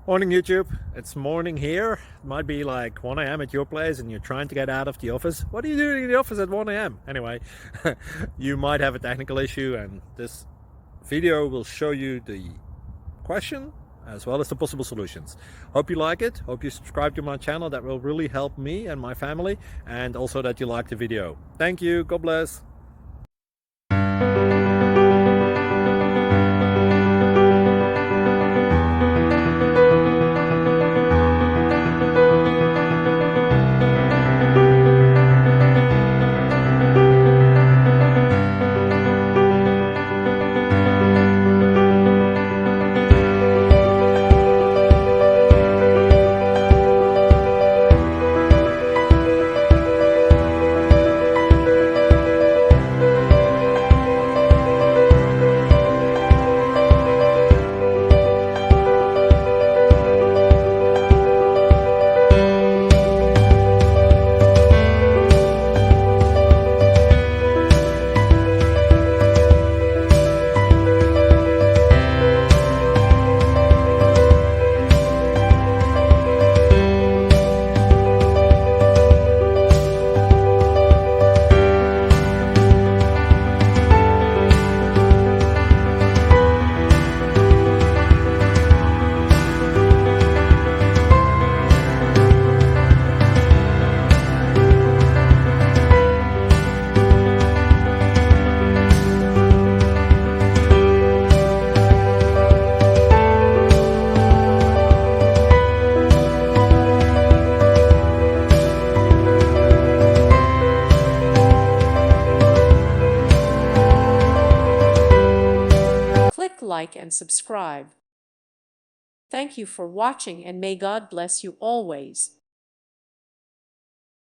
Morning YouTube, it's morning here. It might be like 1 a.m. at your place and you're trying to get out of the office. What are you doing in the office at 1 a.m.? Anyway, you might have a technical issue and this video will show you the question as well as the possible solutions. Hope you like it, hope you subscribe to my channel. That will really help me and my family, and also that you like the video. Thank you, God bless. Click like and subscribe. Thank you for watching and may God bless you always.